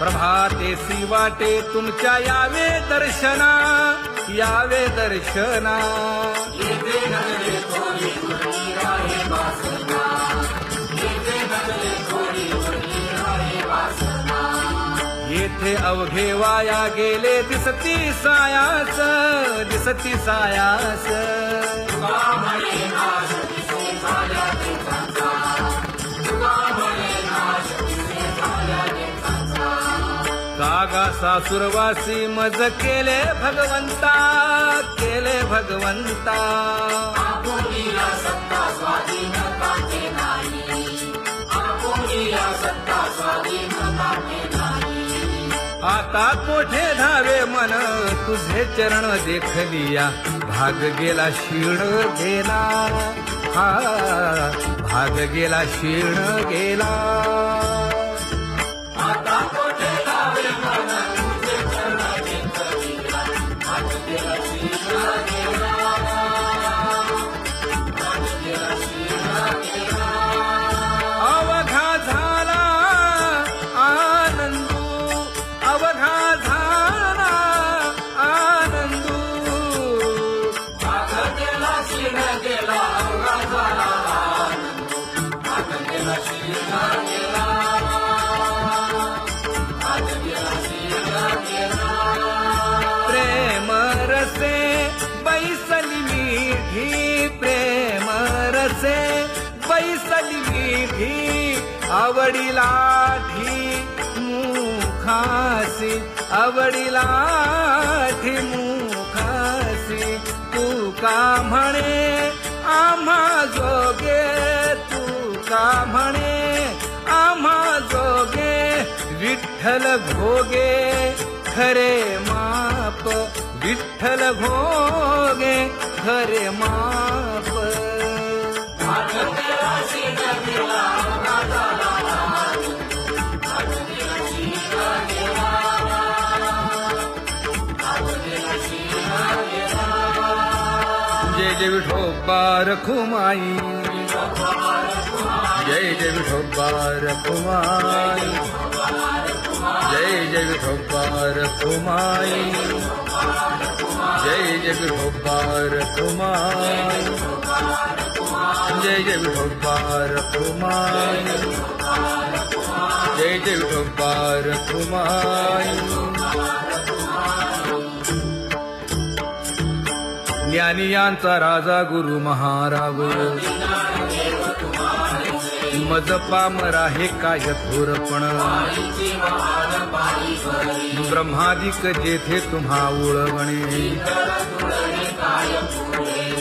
प्रभातेसी वाटे तुमच्या यावे दर्शना, यावे दर्शना. येथे अवघे वाया गेले दिसती सायास, दिसती सायास. कागा सासुरवासी मज केले भगवंता, केले भगवंता. आता कोठे धावे मन तुझे चरण देखलिया, भाग गेला क्षीण गेला, हा भाग गेला क्षीण गेला. आता कोठे धावे मन तुझे चरण देखलिया, भाग गेला क्षीण गेला, भाग गेला क्षीण गेला. अवघा झाला आनंदू, अवघा झाला आनंदू. भाग गेला क्षीण गेला, अवघा झाला आनंदू, भाग गेला क्षीण गेला, भाग गेला क्षीण गेला. प्रेम रसे बैसली मीठी, प्रेम रसे बैसली मीठी. आवडीला मुखासी, आवडीला मुखासी. तू का म्हणे आम्हा जोगे, तू का म्हणे आम्हा जोगे. विठ्ठल भोगे खरे माप, विठ्ठल भोगे खरे माप. जय जय विठोबा रखुमाई, जय जय विठोबा रखुमाई, जय जय विठोबा रखुमाई, जय जय विठोबा रखुमाई, जय जय विठोबा रखुमाई, जय जय विठोबा रखुमाई. ज्ञानियांचा राजा गुरु महाराज, मज पामरा हे काय थोरपण. ब्रह्मादिक जेथे तुम्हा उळवणे,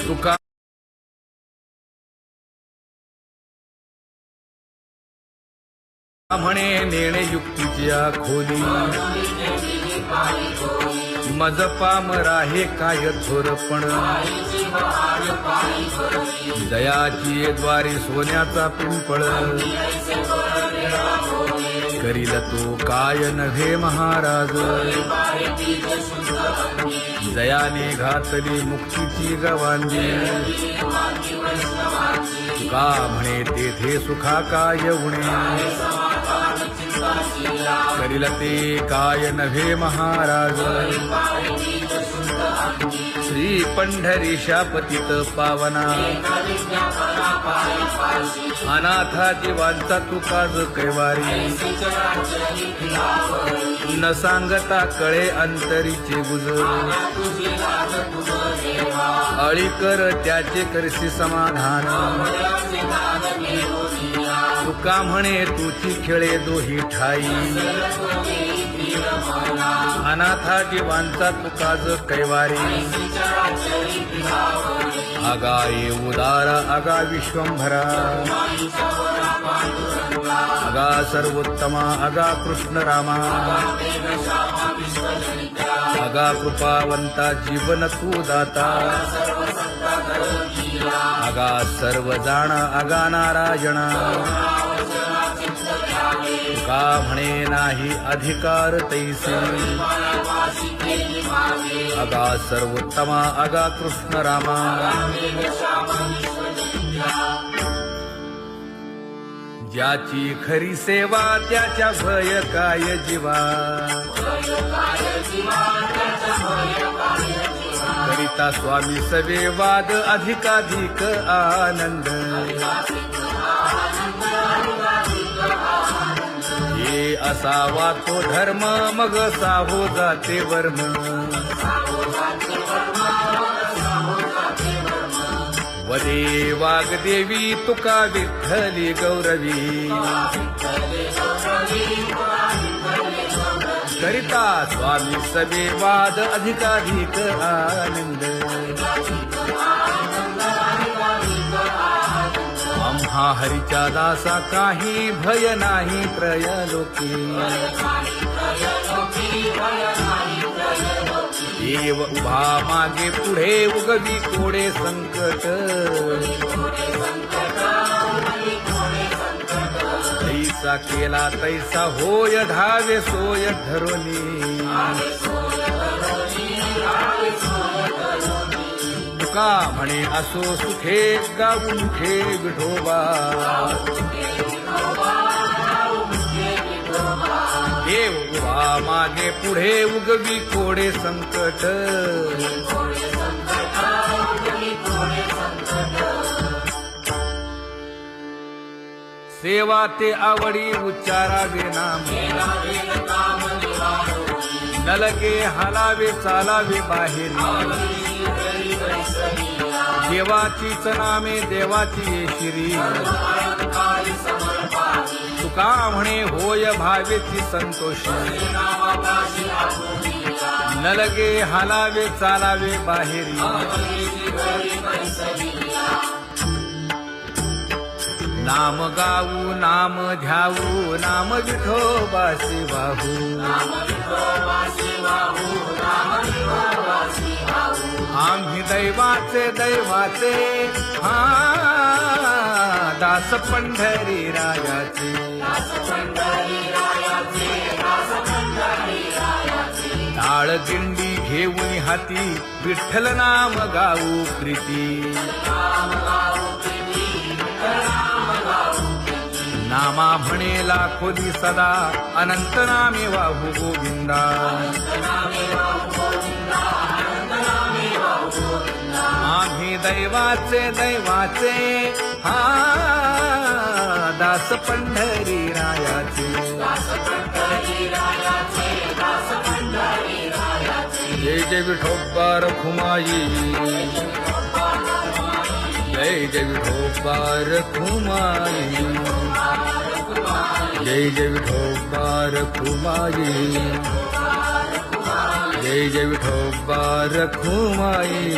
तुका म्हणे नेणे युक्तीच्या खोली. मज पामरा हे काय थोरपण. दयाची द्वारी सोन्याचा पिंपळ, करील तो काय नव्हे महाराज. दयाने घातली मुक्तीची गवांजी. तुका म्हणे तेथे सुखा काय उणे. करील ते काय नव्हे महाराज. श्री पंढरीशा पतित पावना, अनाथा जीवांचा तुकाज कैवारी. न सांगता कळे अंतरीचे गुज. अळी कर त्याचे करशी समाधान. तुका म्हणे तुची खेळे दोही ठाई. अनाथा जीवांचा तुकाज कैवारी. आगा ये उदारा आगा विश्वंभरा. आगा सर्वोत्तमा आगा कृष्ण रामा. आगा कृपावंता जीवन तू दाता. आगा सर्व जाणा आगा नारायणा. तुका म्हणे नाही अधिकार तैसे. आगा सर्वोत्तमा आगा कृष्ण रामा. ज्याची खरी सेवा त्याच्या भय काय जीवा करिता स्वामी सवे वाद अधिकाधिक आनंद हे असावा तो धर्म मग साहो जाते वर्म वदे वाग्देवी तुका विठ्ठली गौरवी करिता स्वामी सवे वाद अधिकाधिक आनंद आम्हा हरीच्या दासा काही भय नाही त्रयलोकी देव उभा मागे पुढे उगवी कोडे संकट तैसा केला तैसा होय धावे सोय धरोनी तुका म्हणे असो सुखे गाऊन ठे विठोबा देव उभा मागे पुढे उगवी कोडे संकट सेवा ते आवडी उच्चारावे नाम नलगे हालावे चालावे बाहेर देवाचीच नामे देवाची शिरी तुका म्हणे होय भावेची संतोषी नलगे हालावे चालावे बाहेरी नाम गाऊ नाम ध्याऊ नाम विठोबासी वाहू आम्ही दैवाचे दैवाचे हा दास पंढरी रायाचे टाळ दिंडी घेऊन हाती विठ्ठल नाम गाऊ प्रीती नामा म्हणे लाखोली सदा अनंत नामे वाहू गोविंदा आम्ही दैवाचे दैवाचे हा दास पंढरी रायाचे जय जय विठोबा रखुमाई जय जय विठोबा रखुमाई जय जय विठोबा रखुमाई जय जय विठोबा रखुमाई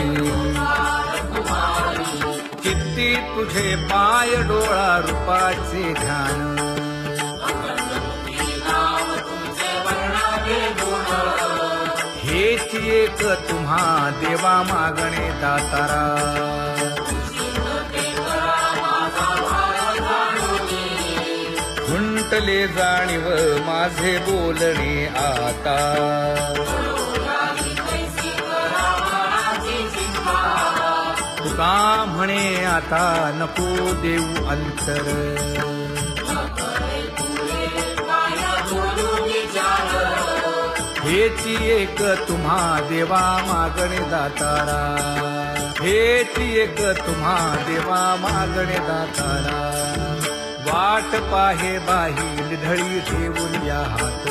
किती तुझे पाय डोळा रूपाचे ध्यान हेच एक तुम्हा देवा मागणे दातारा खुंटले जाणीव माझे बोलणे आता तुका म्हणे आता नको देऊ अंतर हेची एक तुम्हा देवा मागणे दातारा हेची एक तुम्हा देवा मागणे दातारा वाट पाहे बाही निधळी ठेवून या हात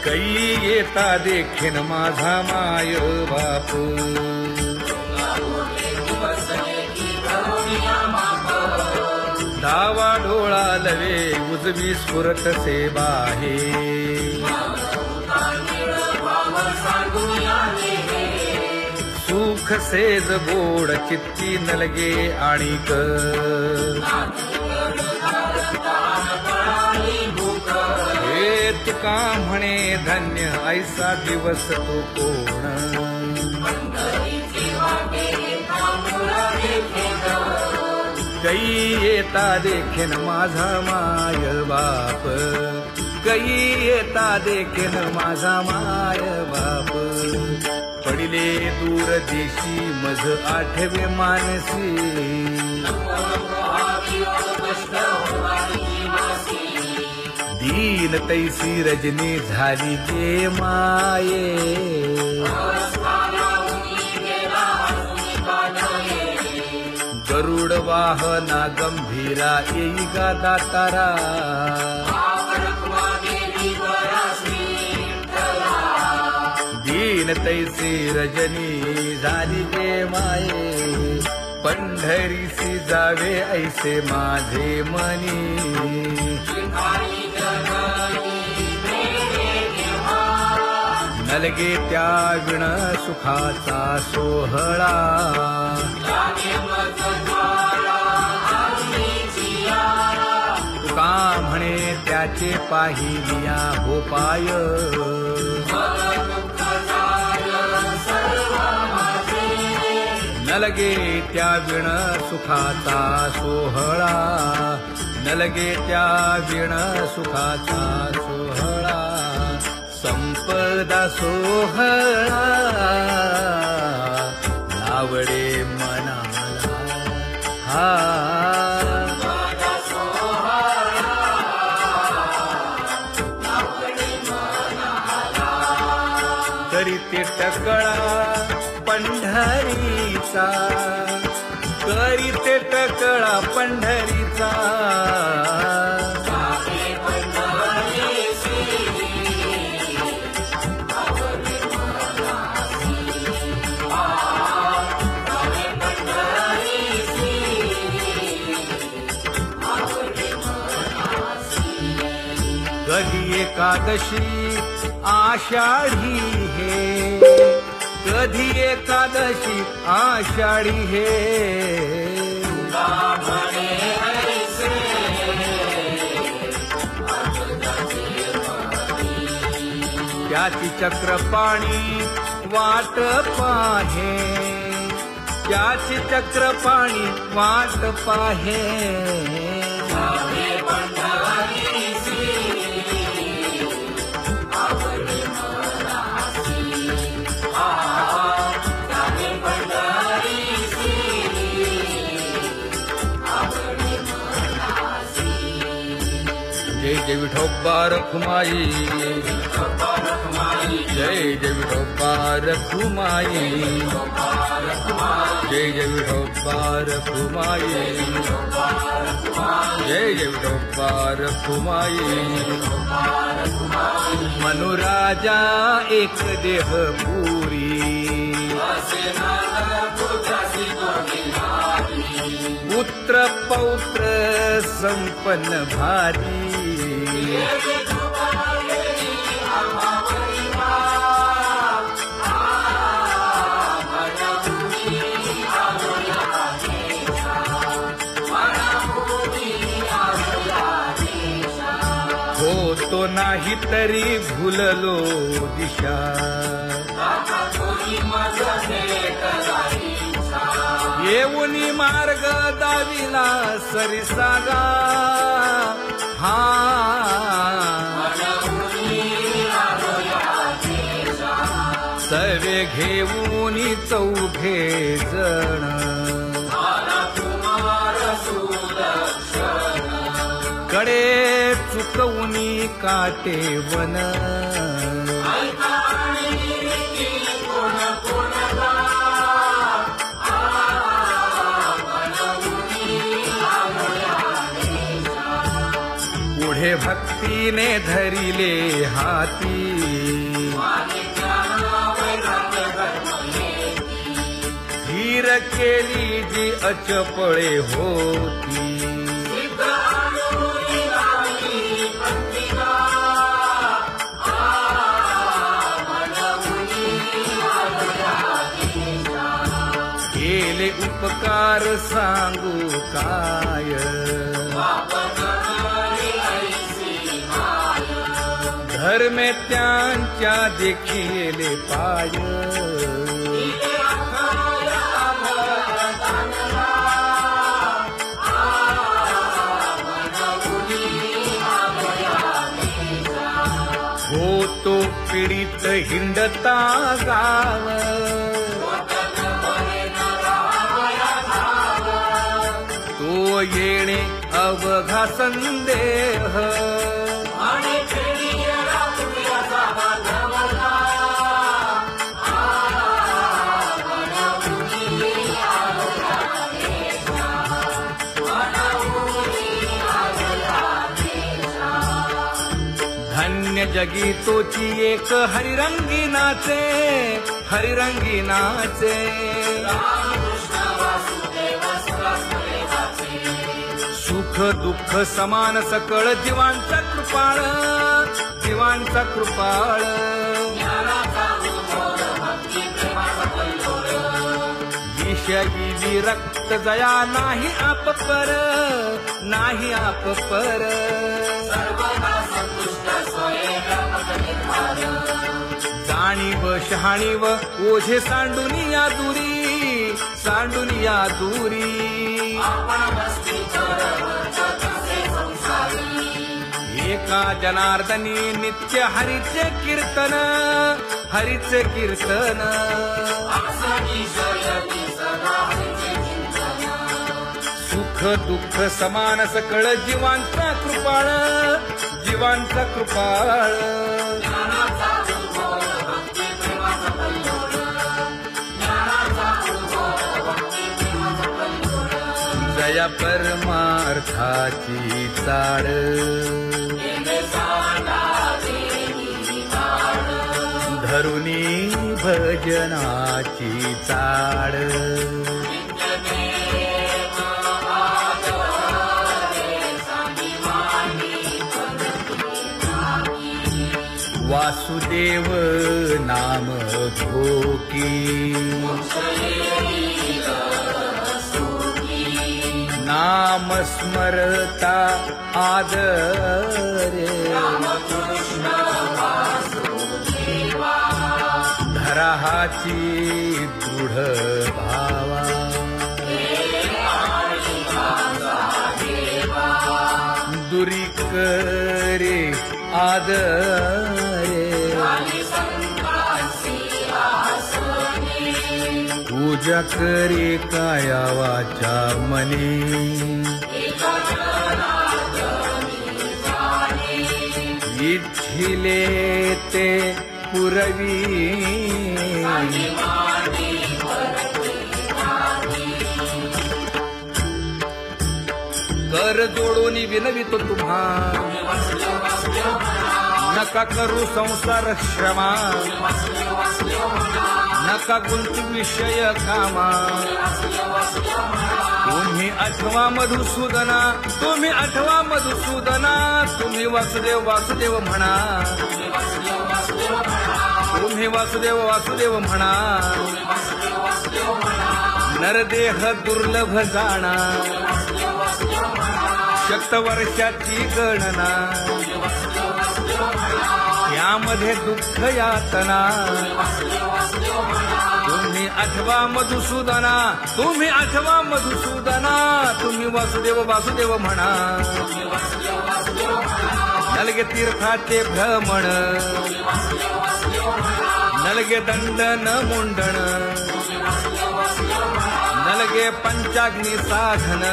कै येता देखीन माझा माय बाप डावा डोळा लवे उजवी स्फुरत से बाहे सुख सेज गोड चित्ती नलगे आणिक हे तुका म्हणे धन्य ऐसा दिवस तो कोण कै येता देखीन माझा माय बाप कै येता देखीन माझा माय बाप पडिले दूर देशी मज आठवे मानसी दीन तैसी रजनी झाली गे माये गरुड वाहना गंभीरा येई गा दातारा दीन तैसी रजनी झाली गे माये पंढरीसी जावे ऐसे माझे मनी नलगे त्या विण सुखाचा सोहळा तुका म्हणे त्याचे पाहिलिया हो पाय नलगे त्या विण सुखाचा सोहळा नलगे त्या विण सुखाचा सोहळा संपदा सोहळा आवडे मनाला हा तरी ते टकळा पंढरीचा करी ते टकळा पंढरीचा कधी एकादशी आषाढी हे कधी एकादशी आषाढी हे त्याची चक्रपाणी वाट पाहे त्याची चक्रपाणी वाट पाहे जय जय विठोबा रखुमाई जय जय विठोबा रखुमाई जय जय विठोबा रखुमाई जय जय विठोबा रखुमाई मनुराजा एक देह पुरी पुत्र पौत्र संपन्न भारी होतो नाही तरी भुललो दिशा येऊनी मार्ग दाविला सरिसागा हा सर्वे घेऊनी चौघे जण कडे चुकवूनी काटे वन पुढे भक्तीने धरिले हाती धीर केली जी अचपळे होती केले उपकार सांगू काय धर्मे त्यांच्या देखिले पाय होत तो पीडित हिंडता गाव तो येणे अवघा संदेह आणि पिढीला तुझ्याचा बांधवला धन्य जगी तोची एक हरिरंगी नाचे हरिरंगी नाचे रामकृष्ण वासुदेव सहस्रलेखाचे सुख दुःख समान सकळ जीवांचा कृपाळ जीवांचा कृपाळ ज्ञानाचा उद्भव भक्ती प्रेमाचा कल्लोळ विषयी विरक्त जया नाही आप पर नाही आप पर सर्वदा संतुष्ट स्वयं निर्धार जाणीव शहाणीव ओझे सांडून या दूरी आपण वस्ती कसे संसारी एका जनार्दनी नित्य हरीचे कीर्तन आसनी शयनी सदा हरीचे चिंतन सुख दुःख समान सकळ जीवांचा कृपाळ ज्ञानाचा उद्भव भक्ती प्रेमाचा कल्लोळ ज्ञानाचा उद्भव भक्ती प्रेमाचा कल्लोळ जया परमार्थाची चाड केले सांडा देवी काळ धरुनी भजनाची चाड नित्यनेम आदरे सांगी मांडी वासुदेव नाम घोकी नाम स्मरता आदरे धराहाची दृढ भावा दुरी करे आदरे पूजा करे काया वाचा मने इच्छिले ते पुरवी कर जोडून विनवितो तुम्हा नका करू संसार श्रमा नका गुंतू विषय कामा तुम्ही आठवा मधुसूदना तुम्ही वासुदेव म्हणा तुम्ही वासुदेव म्हणा नरदेह दुर्लभ जाणा शतवर्षाची गणना यामध्ये दुःख यातना तुम्ही आठवा मधुसूदना तुम्ही वासुदेव म्हणा नलगे तीर्थाचे भ्रमण नलगे दंडन मुंडण नलगे पंचाग्नी साधन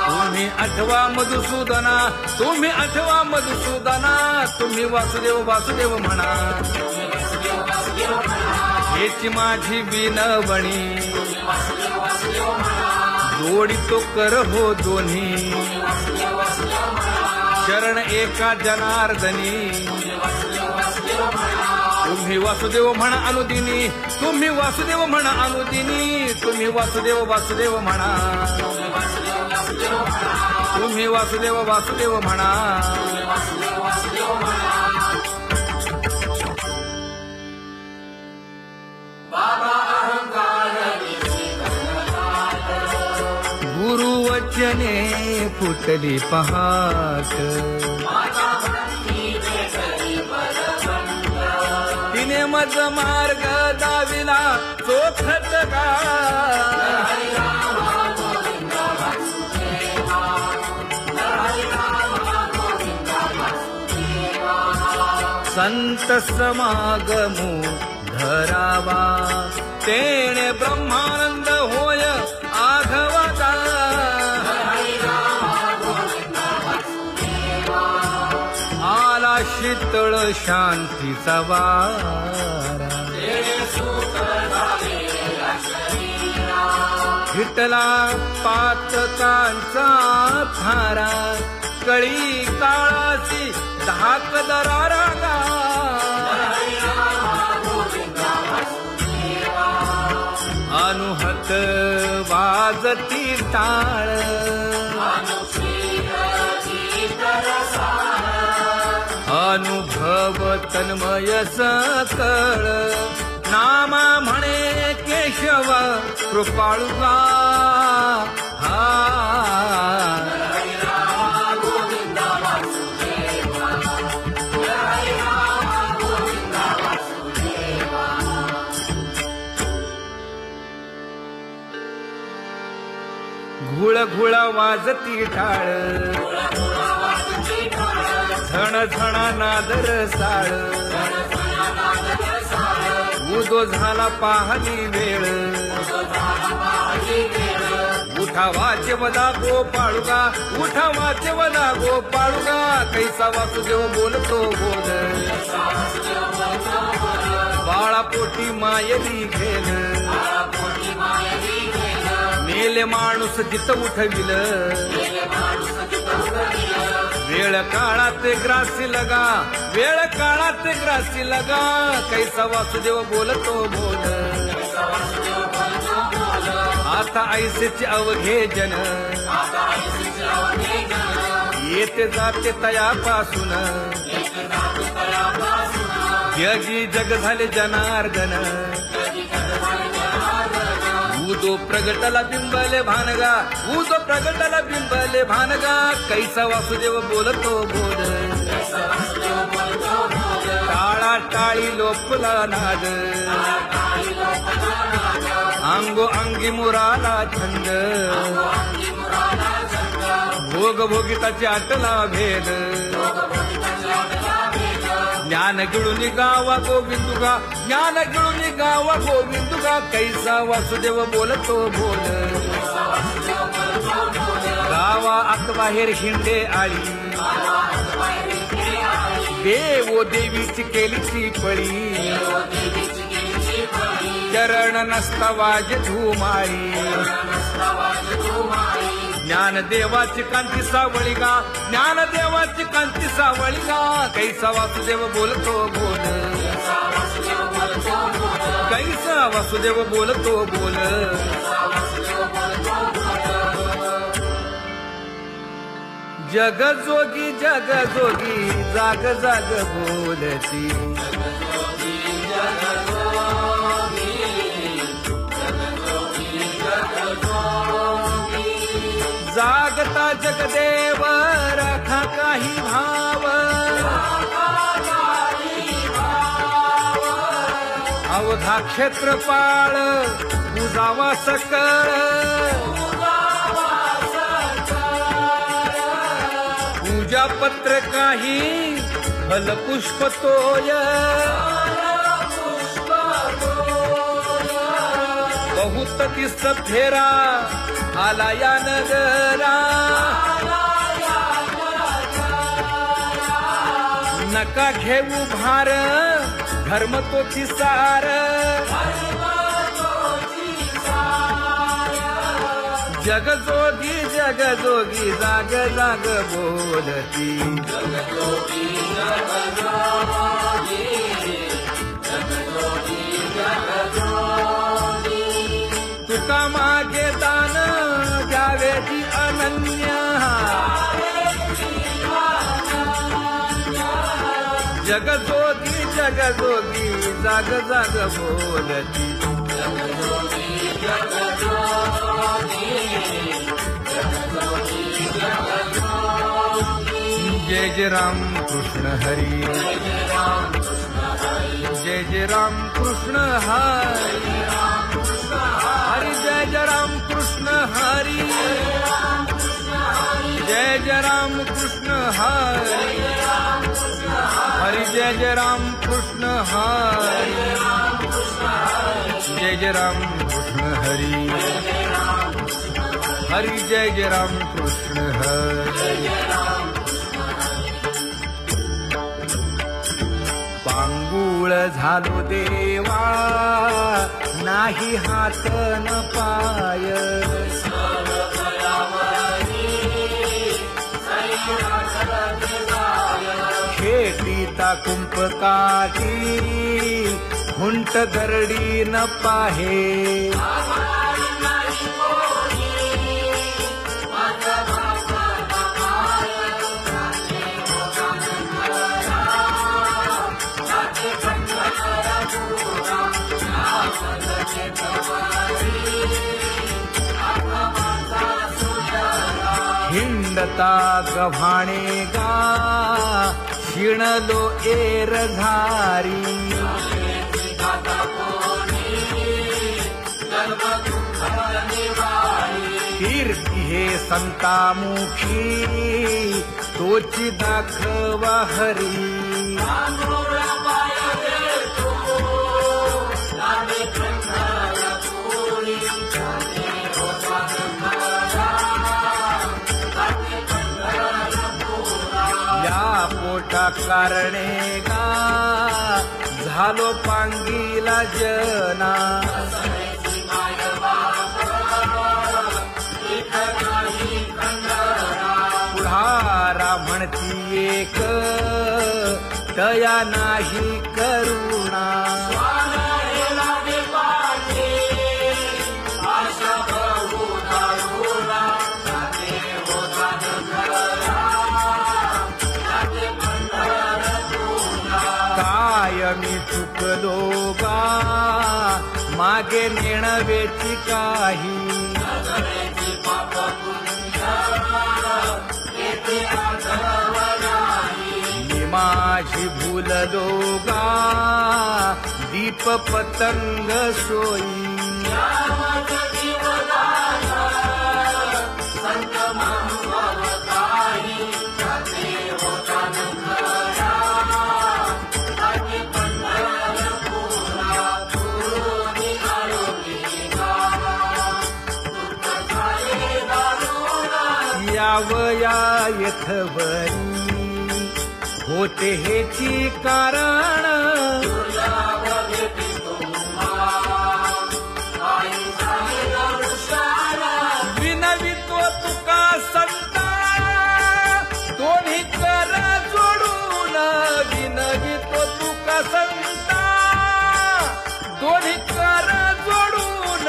तुम्ही आठवा मधुसूदना तुम्ही वासुदेव म्हणा हेची माझी विनवणी जोडितो कर हो दोन्ही शरण एका जनार्दनी तुम्ही वासुदेव म्हणा अनुदिनी तुम्ही वासुदेव म्हणा तुम्ही वासुदेव म्हणा बाबा अहंकार गुरुवचने फुटली पहाट तिने मज मार्ग दाविला चोखत का संत समागमो धरावा तेणे ब्रह्मानंद होय आघवता आला शीतळ शांतीचा वारा विठला पातकांचा थारा कळी काळाची धाक दरारा अनुहत वाजती टाळ अनुभव तन्मय सकळ नामा म्हणे केशव कृपाळुगा हा घुळ घुळ वाजती टाळ झण झण नादर साळ उदो झाला पाहली वेळ उठा वाचे वदा गोपाळुगा उठा वाचे वदा गोपाळुगा कैसा वासुदेव बोलतो बोल बाळापोटी मायली घेल मेले माणूस जित उठविल वेळ काळात ग्रासी लगा वेळ काळात ग्रासी लगा कैसा वासुदेव बोलतो बोल आता ऐसेचे अवघे जन येते जाते तयापासून जगी जग झाले जनार्दन उदो प्रगटला बिंबले भानगा उदो प्रगटला बिंबले भानगा कैसा वासुदेव बोलतो बोल टाळा टाळी लोपला नाद अंगो अंगी मुराला छंद भोग भोगिताची आटला भेद ज्ञान गिळून गावा गोविंदुगा ज्ञान गिळून गावा गोविंदुगा कैसा वासुदेव बोलतो बोल गावा आत बाहेर हिंडे आळी देवो देवीची केलीची पळी चरण नसता वाज धुमाळी ज्ञान देवाची कांती सावळी गा ज्ञान देवाची कांती सावळी गा कैसा वासुदेव बोलतो बोल कैसा वासुदेव बोलतो बोल जग जोगी जाग जाग बोलती जागता जगदेव राखा काही भाव अवघा क्षेत्रपाळ उजावा सकळ पूजा पत्र काही फलपुष्प तोय बहुत किस्त फेरा आला या नगरा नका घेऊ भार धर्म तोची सार जगजोगी जाग जाग बोलती तुका मागे दान द्यावेची अनन्य जगजोगी जाग जाग बोलती जय जय राम कृष्ण हरी जय जय राम कृष्ण हरी हरी जय जय राम कृष्ण हरी जय जय राम कृष्ण हरी हरी जय जय राम कृष्ण हरी, जय जय राम कृष्ण हरी, हरी जय जय राम कृष्ण हरी. पांगुळ झालो देवा नाही हात न पाय, खेटीता कुंपकाठी हुंट गरडी न पाहे, हिंडता गव्हाणे गा शिणलो एर घारी, कीर्ती हे संतामुखी तोची दाखवा हरी, पोटा कारणे गा झालो पांगीला जना, पुढारा म्हणती एक तया नाही करुणा, मी चुकलो गा मागे नेणवेची काही, मी माझी भूललो गा दीप पतंग सोयी, यावया यथवरी होते हेची कारण, विनवितो तुका संता दोन्ही कर जोडून, विनवितो तुका संता दोन्ही कर जोडून,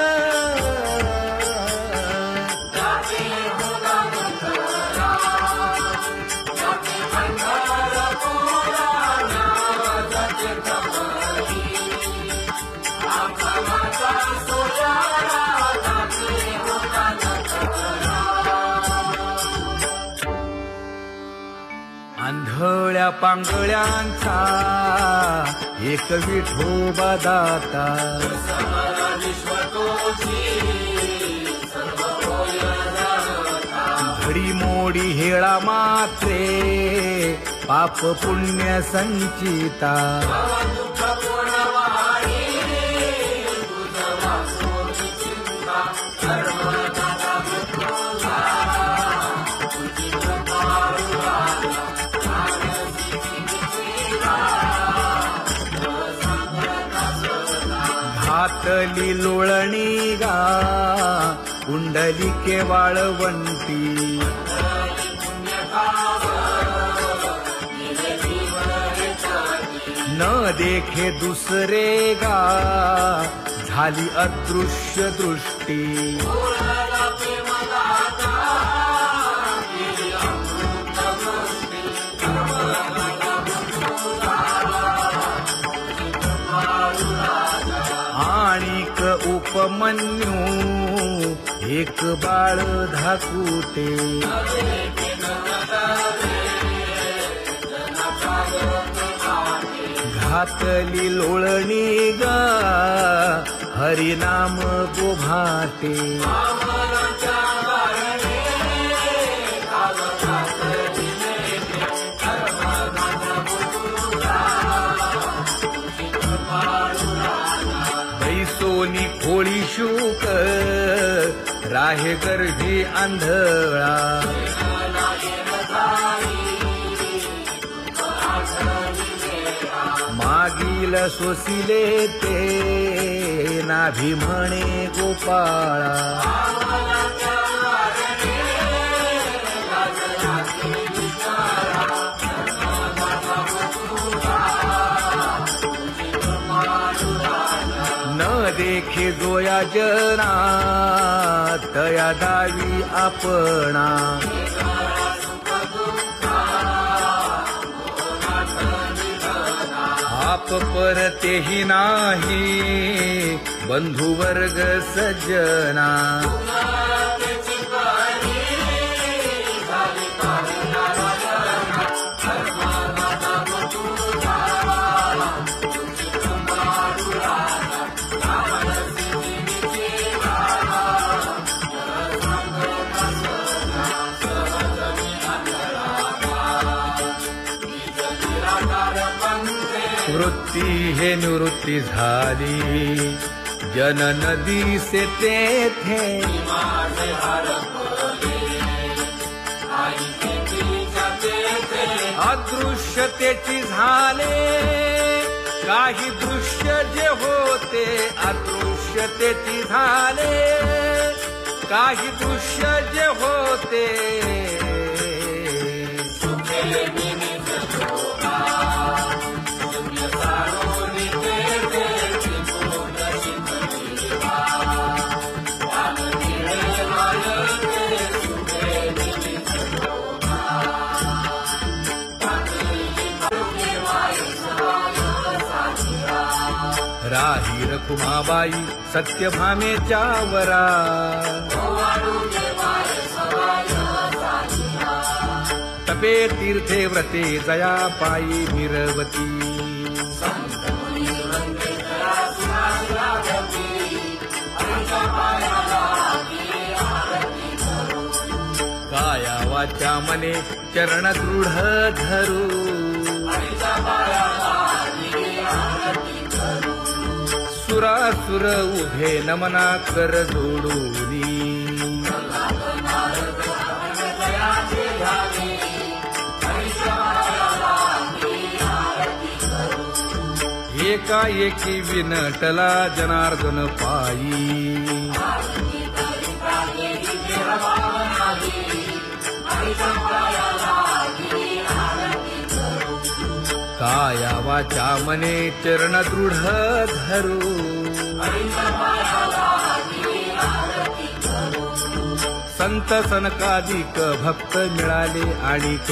आंधळ्या पांगळ्यांचा एक विठोबा दाता, घडी मोडी हेळा मात्रे पाप पुण्य संचिता, घातली लोळणी गा कुंडली केवाळवंती, न देखे दुसरे गा झाली अदृश्य दृष्टी, आणिक उपमन्यू एक बाळ धाकुटे, घातली लोळणी गा हरिनाम गोभाटे, राहे गर्भी आंधळा मागील सोसिले ते नाभी म्हणे गोपाळा न देखे जोया जना तया दावी आपणा आप परतेही नाही बंधू वर्ग सज्जना वृत्ती हे निवृत्ती झाली जन नदी से तेथे अदृश्यतेची झाले काही दृश्य जे होते अदृश्यतेची झाले काही दृश्य जे होते राही रखुमाबाई सत्यभामेच्या वरा तपे तीर्थे व्रते जया पायी मिरवती काया वाचा मने चरण दृढ धरू सुरासुर उभे नमना कर जोडूनी एकाएकी विनटला जनार्दन पायी काया वाचा मने चरण दृढ धरू संत सनकादिक भक्त मिळाले आणिक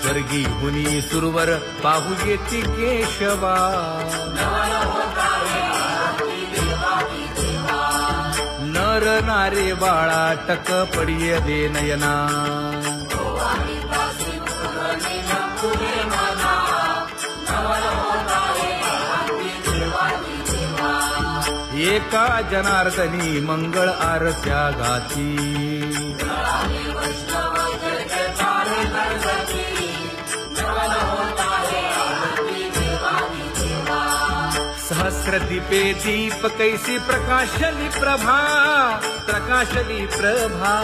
स्वर्गी मुनी सुरवर पाहू येती केशवा नर नारे बाळा टक पडिय दे नयना एका जनार्दनी मंगळ आरत्या गाती सहस्र दीपे दीप कैसी प्रकाशली प्रभा प्रकाशली प्रभा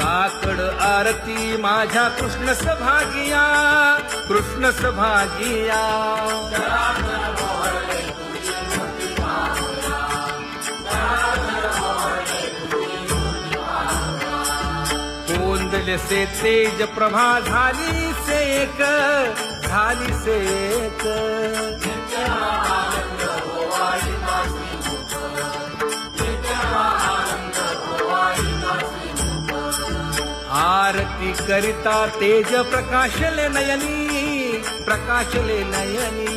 काकड आरती माझ्या कृष्ण सभागिया कृष्ण सभागिया कोंदले से तेज प्रभा झाली से एक झाली से एक आरती करिता तेज प्रकाशले नयनी प्रकाशले नयनी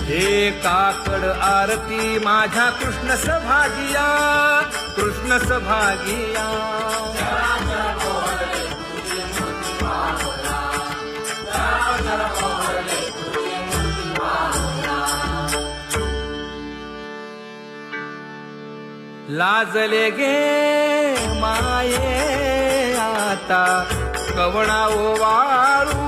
हे काकड आरती माझ्या कृष्ण सभागिया कृष्ण सभागिया लाजले गे माये आता कवणा ओवाळू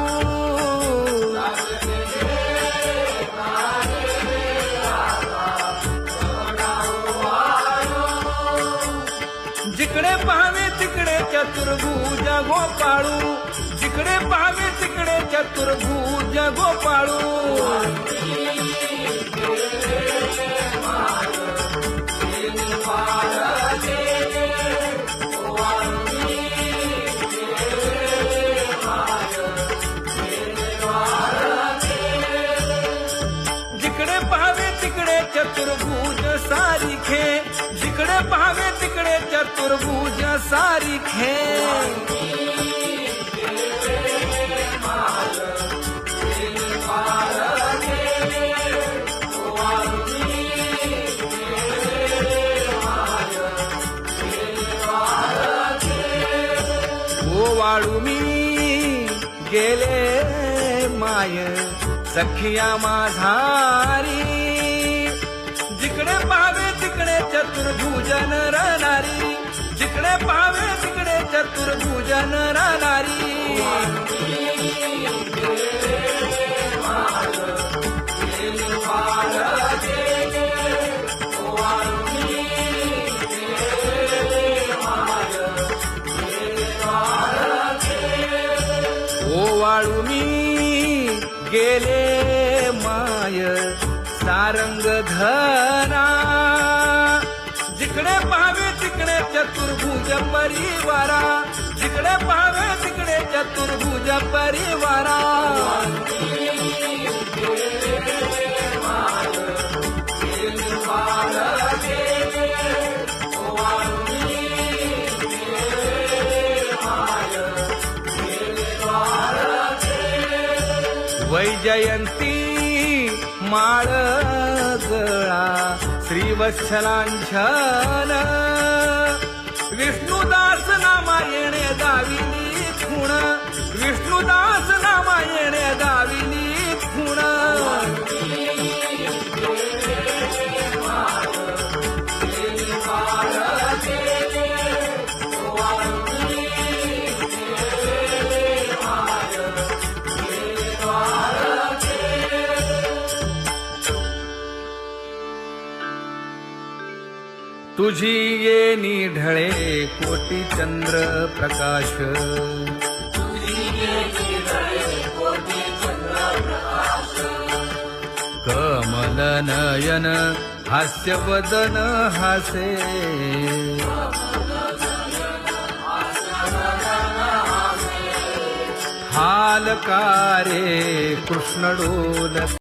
जिकडे पाहावे तिकडे चतुर्भुज गोपाळू जिकडे पाहावे तिकडे चतुर्भुज गोपाळू जिकडे पाहावे तिकडे चतुर्भुज सारिखे जिकडे पाहावे तिकडे चतुर्भुज सारिखे ओवाळू मी गेले माय सखिया माझारी जिकडे पाहावे तिकडे चतुर्भुज नरनारी जिकडे पाहावे तिकडे चतुर्भुज नरनारी ओवाळू मी गेले माय सारंग धना जिकडे पाहावे तिकडे चतुर्भुज परिवारा जिकडे पाहावे तिकडे चतुर्भुज परिवारा वैजयंती माळ गळा श्रीवत्सलांछन विष्णुदास नामायणे दाविनी खूण विष्णुदास नामायणे दाविनी खूण तुझी येनी ढळे कोटी चंद्र प्रकाश कमल नयन हास्य वदन हासे हाल कारे कृष्ण डोल